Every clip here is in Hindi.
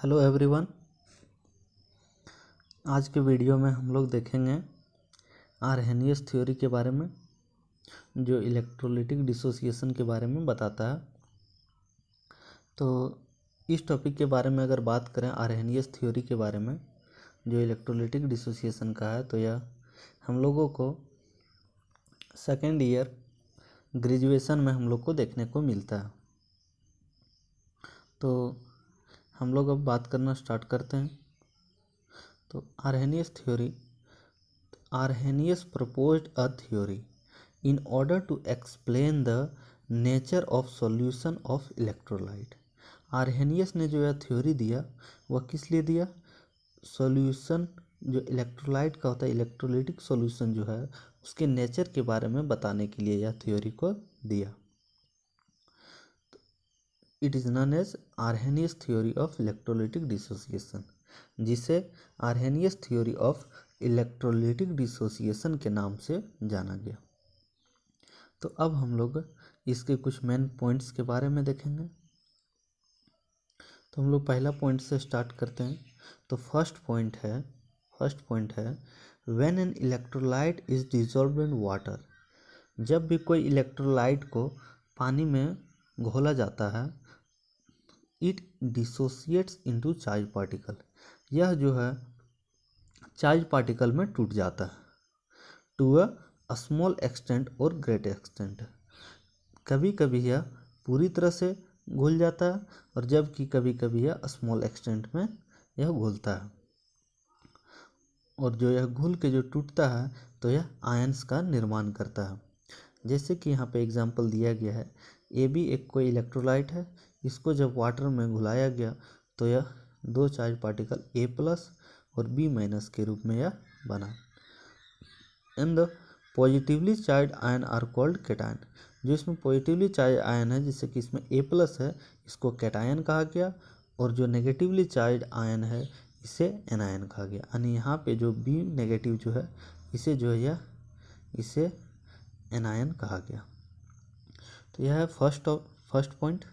Hello everyone. आज के वीडियो में हम लोग देखेंगे आर्हेनियस थ्योरी के बारे में, जो इलेक्ट्रोलाइटिक डिसोसिएशन के बारे में बताता है। तो इस टॉपिक के बारे में अगर बात करें आर्हेनियस थ्योरी के बारे में, जो इलेक्ट्रोलाइटिक डिसोसिएशन का है, तो यह हम लोगों को सेकेंड ईयर ग्रेजुएशन में हम लोग को देखने को मिलता है। तो हम लोग अब बात करना स्टार्ट करते हैं। तो Arrhenius theory, Arrhenius proposed a theory in order to explain the nature of solution of electrolyte। Arrhenius ने जो यह थ्योरी दिया वह किस लिए दिया? सॉल्यूशन जो इलेक्ट्रोलाइट का होता है, इलेक्ट्रोलाइटिक सॉल्यूशन जो है उसके नेचर के बारे में बताने के लिए यह थ्योरी को दिया। It is known as Arrhenius theory of electrolytic dissociation, जिसे Arrhenius theory of electrolytic dissociation के नाम से जाना गया। तो अब हम लोग इसके कुछ मेन पॉइंट्स के बारे में देखेंगे। तो हम लोग पहला पॉइंट से स्टार्ट करते हैं। तो फर्स्ट पॉइंट है when an electrolyte is dissolved in water. जब भी कोई इलेक्ट्रोलाइट को पानी में घोला जाता है, it dissociates into charge particle. यह जो है चार्ज पार्टिकल में टूट जाता है टू अ स्मॉल एक्सटेंट और ग्रेट एक्सटेंट। कभी कभी यह पूरी तरह से घुल जाता है और जबकि कभी कभी यह स्मॉल एक्सटेंट में यह घुलता है। और जो यह घुल के जो टूटता है तो यह आयंस का निर्माण करता है। जैसे कि यहाँ पे एग्जांपल दिया गया है, AB एक कोई इलेक्ट्रोलाइट है, इसको जब वाटर में घुलाया गया तो यह दो चार्ज पार्टिकल A+ और B- के रूप में यह बना। And the positively charge ion are called cation. जो इसमें पॉजिटिवली चार्ज आयन है, जैसे कि इसमें A+ है, इसको कैटायन कहा गया, और जो नेगेटिवली चार्ज आयन है इसे एनायन कहा गया। यानी यहाँ पे जो B- जो है इसे जो है इसे एनायन कहा गया। तो यह है फर्स्ट पॉइंट।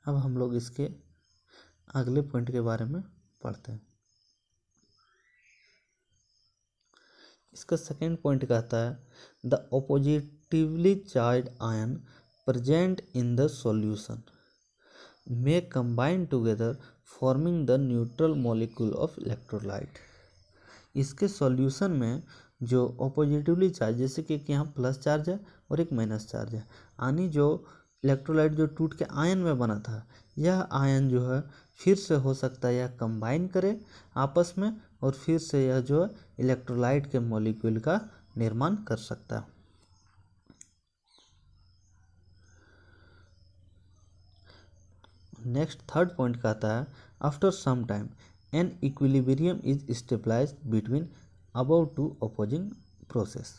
अब हम लोग इसके अगले पॉइंट के बारे में पढ़ते हैं। इसका सेकेंड पॉइंट कहता है the oppositively charge ion present in the solution may combine together forming the neutral molecule of electrolyte. इसके सॉल्यूशन में जो ऑपोजिटिवली चार्ज, जैसे कि यहाँ प्लस चार्ज है और एक माइनस चार्ज है, यानी जो इलेक्ट्रोलाइट जो टूट के आयन में बना था, यह आयन जो है फिर से हो सकता है यह कंबाइन करे आपस में और फिर से यह जो है इलेक्ट्रोलाइट के मॉलिक्यूल का निर्माण कर सकता है। नेक्स्ट थर्ड पॉइंट कहता है after some time an equilibrium is stabilized between above two opposing process.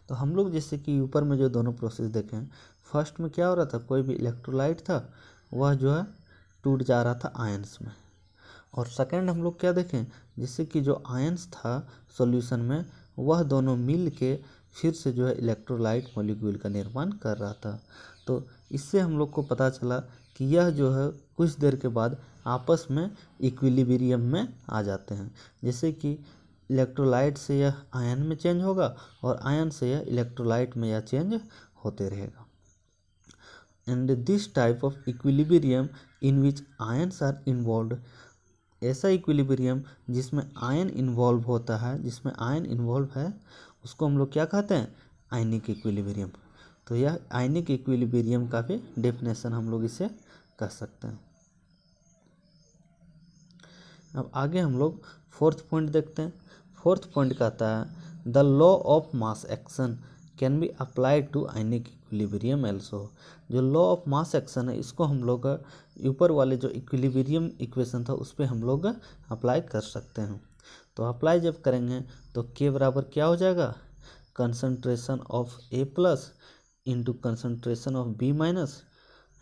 तो हम लोग जैसे कि ऊपर में जो दोनों प्रोसेस देखें, फर्स्ट में क्या हो रहा था, कोई भी इलेक्ट्रोलाइट था वह जो है टूट जा रहा था आयंस में, और सेकंड हम लोग क्या देखें, जैसे कि जो आयंस था सॉल्यूशन में वह दोनों मिल के फिर से जो है इलेक्ट्रोलाइट मॉलिक्यूल का निर्माण कर रहा था। तो इससे हम लोग को पता चला कि यह जो है कुछ देर के बाद आपस में इक्विलिब्रियम में आ जाते हैं। जैसे कि इलेक्ट्रोलाइट से यह आयन में चेंज होगा और आयन से यह इलेक्ट्रोलाइट में यह चेंज होते रहेगा। And this type of equilibrium in which ions are involve, ऐसा इक्विलिब्रियम जिसमें आयन इन्वॉल्व होता है, जिसमें आयन इन्वॉल्व है, उसको हम लोग क्या कहते हैं, आयनिक इक्विलिब्रियम। तो यह आयनिक इक्विलिब्रियम का भी डेफिनेशन हम लोग इसे कह सकते हैं। अब आगे हम लोग फोर्थ पॉइंट देखते हैं। फोर्थ पॉइंट कहता है the law of mass action can be applied to ionic equilibrium also. जो लॉ ऑफ मास एक्शन है इसको हम लोग ऊपर वाले जो इक्विलिब्रियम इक्वेशन था उस पर हम लोग अप्लाई कर सकते हैं। तो अप्लाई जब करेंगे तो के बराबर क्या हो जाएगा, concentration of A+ into concentration of B-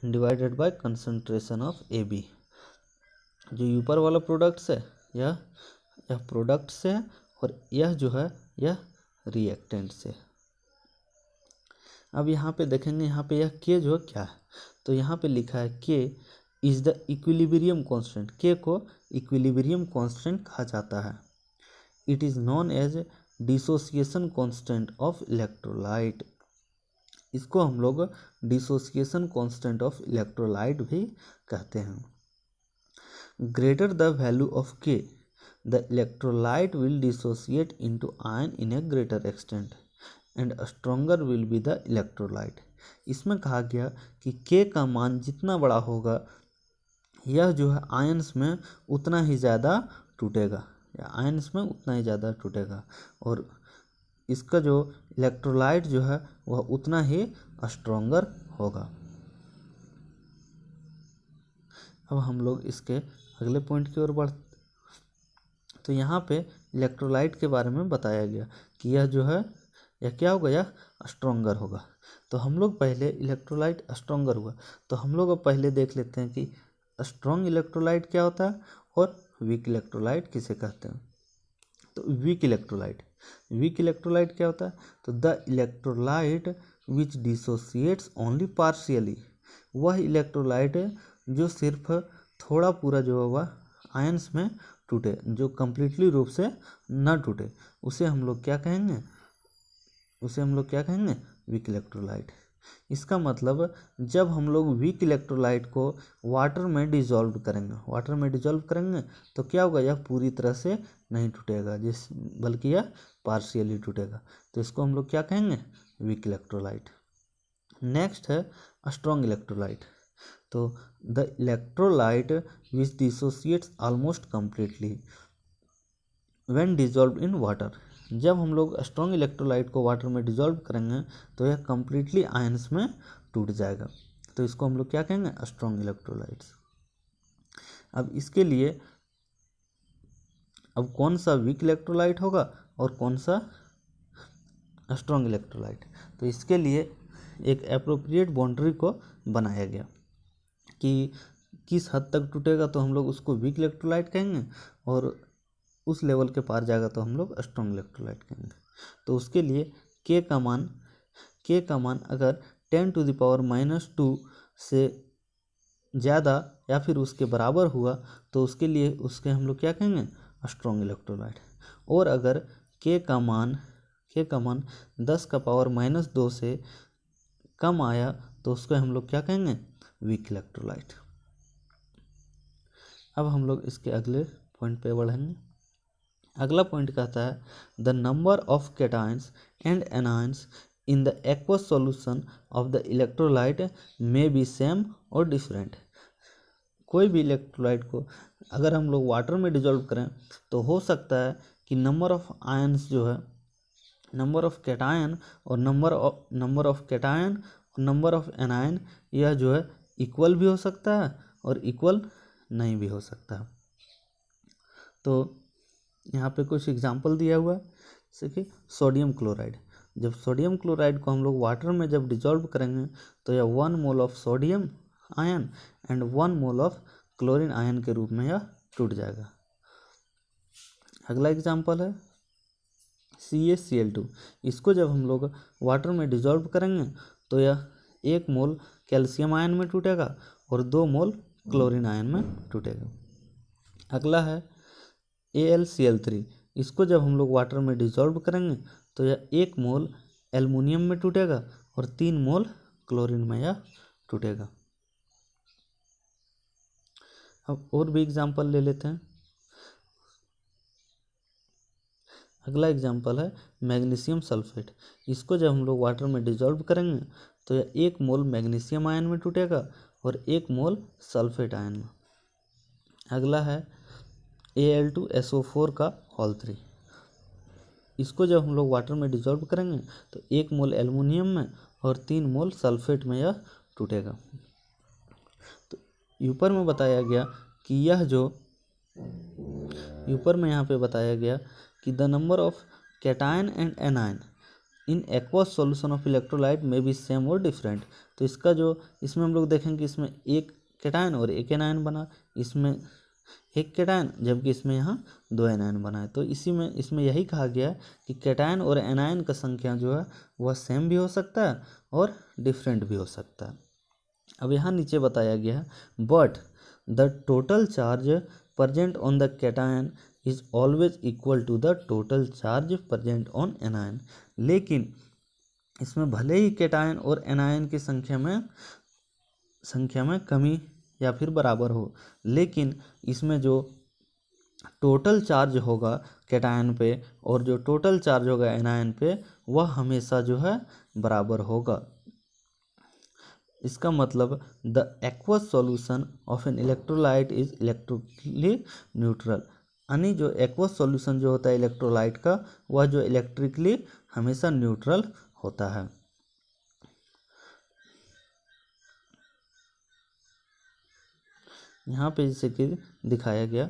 divided by concentration of AB। जो ऊपर वाला प्रोडक्ट है यह प्रोडक्ट से है और यह जो है यह रिएक्टेंट से। अब यहाँ पे देखेंगे, यहाँ पे यह के जो क्या है, तो यहाँ पे लिखा है के इज द इक्विलिब्रियम कांस्टेंट। के को इक्विलिब्रियम कांस्टेंट कहा जाता है। It is known as dissociation constant of electrolyte. इसको हम लोग डिसोसिएशन कांस्टेंट ऑफ इलेक्ट्रोलाइट भी कहते हैं। ग्रेटर द वैल्यू ऑफ के, the electrolyte will dissociate into ion in A greater extent and stronger will be the electrolyte. इसमें कहा गया कि के का मान जितना बड़ा होगा यह जो है आयंस में उतना ही ज़्यादा टूटेगा, या आयंस में उतना ही ज़्यादा टूटेगा, और इसका जो इलेक्ट्रोलाइट जो है वह उतना ही स्ट्रोंगर होगा। अब हम लोग इसके अगले पॉइंट की ओर बढ़ते, तो यहाँ पे इलेक्ट्रोलाइट के बारे में बताया गया कि यह जो है यह क्या होगा, यह स्ट्रोंगर होगा। तो हम लोग पहले इलेक्ट्रोलाइट स्ट्रोंगर हुआ, तो हम लोग अब पहले देख लेते हैं कि स्ट्रॉन्ग इलेक्ट्रोलाइट क्या होता है और वीक इलेक्ट्रोलाइट किसे कहते हैं। तो वीक इलेक्ट्रोलाइट क्या होता है, तो the electrolyte which dissociates only partially, वह इलेक्ट्रोलाइट जो सिर्फ थोड़ा पूरा जो होगा आयंस में टूटे, जो कंप्लीटली रूप से न टूटे, उसे हम लोग क्या कहेंगे, वीक इलेक्ट्रोलाइट। इसका मतलब जब हम लोग वीक इलेक्ट्रोलाइट को वाटर में डिजॉल्व करेंगे तो क्या होगा, यह पूरी तरह से नहीं टूटेगा, बल्कि यह पार्शियली टूटेगा। तो इसको हम लोग क्या कहेंगे, वीक इलेक्ट्रोलाइट। नेक्स्ट है स्ट्रॉन्ग इलेक्ट्रोलाइट। तो the electrolyte which dissociates almost completely when dissolve in water. जब हम लोग स्ट्रॉन्ग इलेक्ट्रोलाइट को वाटर में डिजॉल्व करेंगे तो यह कंप्लीटली आयंस में टूट जाएगा। तो इसको हम लोग क्या कहेंगे, स्ट्रॉन्ग इलेक्ट्रोलाइट्स। अब इसके लिए अब कौन सा वीक इलेक्ट्रोलाइट होगा और कौन सा स्ट्रॉन्ग इलेक्ट्रोलाइट, तो इसके लिए एक एप्रोप्रिएट बाउंड्री को बनाया गया कि किस हद तक टूटेगा तो हम लोग उसको वीक इलेक्ट्रोलाइट कहेंगे, और उस लेवल के पार जाएगा तो हम लोग स्ट्रॉन्ग इलेक्ट्रोलाइट कहेंगे। तो उसके लिए के का मान अगर 10⁻⁻² से ज़्यादा या फिर उसके बराबर हुआ तो उसके लिए उसके हम लोग क्या कहेंगे, स्ट्रॉन्ग इलेक्ट्रोलाइट। और अगर के का मान 10⁻² से कम आया तो उसको हम लोग क्या कहेंगे, वीक इलेक्ट्रोलाइट। अब हम लोग इसके अगले पॉइंट पे बढ़ेंगे। अगला पॉइंट कहता है the number of cations and anions in the aqueous solution of the electrolyte may be same और डिफरेंट। कोई भी इलेक्ट्रोलाइट को अगर हम लोग वाटर में डिजॉल्व करें तो हो सकता है कि नंबर ऑफ आयंस जो है, नंबर ऑफ कैटायन और नंबर ऑफ एनायन, यह जो है इक्वल भी हो सकता है और इक्वल नहीं भी हो सकता है। तो यहाँ पे कुछ एग्जांपल दिया हुआ है, जैसे कि सोडियम क्लोराइड। जब सोडियम क्लोराइड को हम लोग वाटर में जब डिजॉल्व करेंगे तो यह 1 mole of sodium ion and 1 mole of chlorine ion के रूप में यह टूट जाएगा। अगला एग्जांपल है CaCl2। इसको जब हम लोग वाटर में डिजॉल्व करेंगे तो यह 1 मोल कैल्शियम आयन में टूटेगा और 2 मोल क्लोरीन आयन में टूटेगा। अगला है AlCl3। इसको जब हम लोग वाटर में डिजॉल्व करेंगे तो यह 1 मोल एल्युमिनियम में टूटेगा और 3 मोल क्लोरीन में यह टूटेगा। अब और भी एग्जांपल ले लेते हैं। अगला एग्जांपल है मैग्नीशियम सल्फेट। इसको जब हम लोग वाटर में डिजॉल्व करेंगे तो यह 1 मोल मैग्नीशियम आयन में टूटेगा और 1 मोल सल्फेट आयन में। अगला है Al2SO4 इसको जब हम लोग वाटर में डिजॉल्व करेंगे तो 1 मोल एल्युमिनियम में और 3 मोल सल्फेट में यह टूटेगा। तो ऊपर में बताया गया कि यह जो ऊपर में यहाँ पे बताया गया कि the number of cation and anion in aqueous solution of electrolyte में बी सेम और डिफरेंट। तो इसका जो इसमें हम लोग देखेंगे इसमें एक कैटायन और एक एनायन बना, इसमें एक कैटायन जबकि इसमें यहाँ 2 एनायन बना है। तो इसमें यही कहा गया कि कैटायन और एनायन का संख्या जो है वह सेम भी हो सकता है और डिफरेंट भी हो सकता है। अब यहाँ नीचे बताया गया है but the total charge present on the cation is always equal to the total charge present on anion। लेकिन इसमें भले ही केटायन और एनायन की संख्या में कमी या फिर बराबर हो, लेकिन इसमें जो टोटल चार्ज होगा केटायन पे और जो टोटल चार्ज होगा एनायन पे वह हमेशा जो है बराबर होगा। इसका मतलब the aqueous solution of an electrolyte is electrically neutral, यानी जो एक्वस सॉल्यूशन जो होता है इलेक्ट्रोलाइट का वह जो इलेक्ट्रिकली हमेशा न्यूट्रल होता है। यहाँ पे जैसे कि दिखाया गया,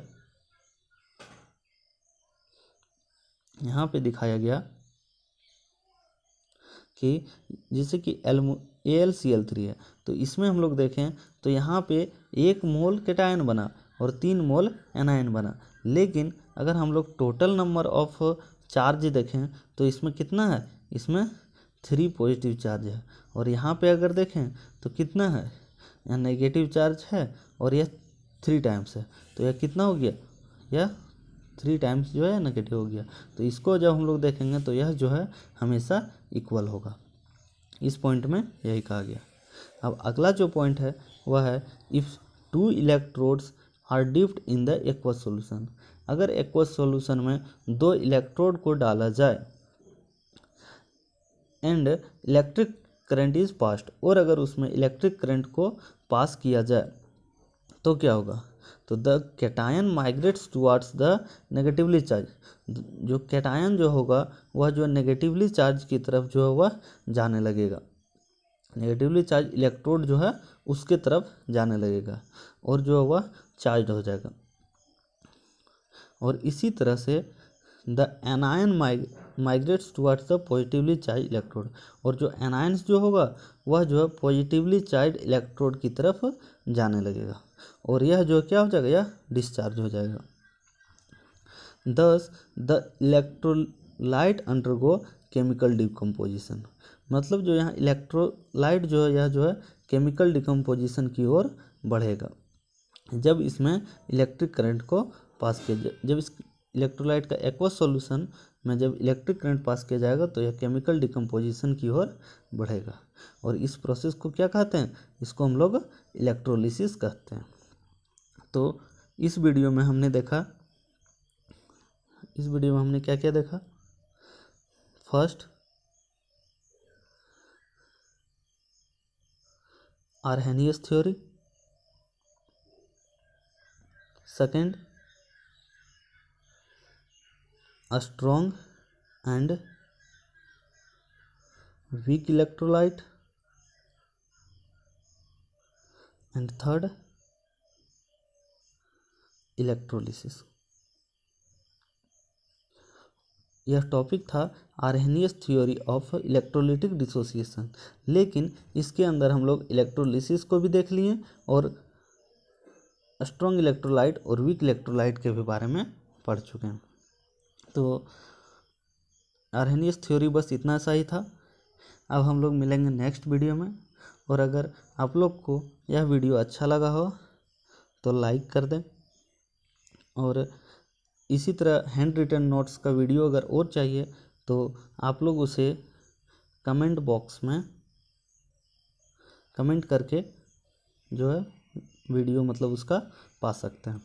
यहाँ पे दिखाया गया कि जैसे कि AlCl3 है, तो इसमें हम लोग देखें तो यहाँ पे 1 मोल केटायन बना और 3 मोल एनायन बना, लेकिन अगर हम लोग टोटल नंबर ऑफ चार्ज देखें तो इसमें कितना है, इसमें 3 पॉजिटिव चार्ज है। और यहाँ पे अगर देखें तो कितना है, यहाँ नेगेटिव चार्ज है और यह 3 टाइम्स है, तो यह कितना हो गया, यह 3 टाइम्स जो है नेगेटिव हो गया। तो इसको जब हम लोग देखेंगे तो यह जो है हमेशा इक्वल होगा। इस पॉइंट में यही कहा गया। अब अगला जो पॉइंट है वह है if 2 electrodes are dipped in the aqueous solution. अगर एक्वस सॉल्यूशन में 2 इलेक्ट्रोड को डाला जाए and electric current is passed, और अगर उसमें इलेक्ट्रिक करंट को पास किया जाए तो क्या होगा, तो the cation migrates towards the negatively charge. जो कैटायन जो होगा वह जो नेगेटिवली चार्ज की तरफ जो है वह जाने लगेगा, नेगेटिवली चार्ज इलेक्ट्रोड जो है उसके तरफ जाने लगेगा और जो है वह चार्ज हो जाएगा। और इसी तरह से the anion migrates towards the positively charge electrode, और जो एनायंस जो होगा वह जो है पॉजिटिवली चार्ज इलेक्ट्रोड की तरफ जाने लगेगा और यह जो क्या हो जाएगा, यह डिस्चार्ज हो जाएगा। दस the electrolyte undergo chemical decomposition, मतलब जो यहाँ इलेक्ट्रोलाइट जो है यह जो है केमिकल डिकम्पोजिशन की ओर बढ़ेगा जब इसमें इलेक्ट्रिक करंट को पास किया जाए। जब इस इलेक्ट्रोलाइट का एक्वस सॉल्यूशन में जब इलेक्ट्रिक करंट पास किया जाएगा तो यह केमिकल डिकम्पोजिशन की ओर बढ़ेगा और इस प्रोसेस को क्या कहते हैं, इसको हम लोग इलेक्ट्रोलिसिस कहते हैं। तो इस वीडियो में हमने देखा, इस वीडियो में हमने क्या क्या देखा, first Arrhenius theory, second a strong and weak electrolyte, and third electrolysis. यह टॉपिक था Arrhenius theory of electrolytic dissociation, लेकिन इसके अंदर हम लोग इलेक्ट्रोलिसिस को भी देख लिए और स्ट्रॉन्ग इलेक्ट्रोलाइट और वीक इलेक्ट्रोलाइट के भी बारे में पढ़ चुके हैं। तो आर्हेनियस थ्योरी बस इतना सा ही था। अब हम लोग मिलेंगे नेक्स्ट वीडियो में, और अगर आप लोग को यह वीडियो अच्छा लगा हो तो लाइक कर दें, और इसी तरह हैंड रिटन नोट्स का वीडियो अगर और चाहिए तो आप लोग उसे कमेंट बॉक्स में कमेंट करके जो है वीडियो मतलब उसका पा सकते हैं।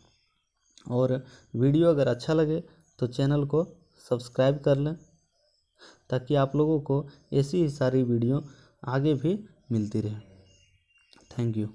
और वीडियो अगर अच्छा लगे तो चैनल को सब्सक्राइब कर लें ताकि आप लोगों को ऐसी ही सारी वीडियो आगे भी मिलती रहे। Thank you.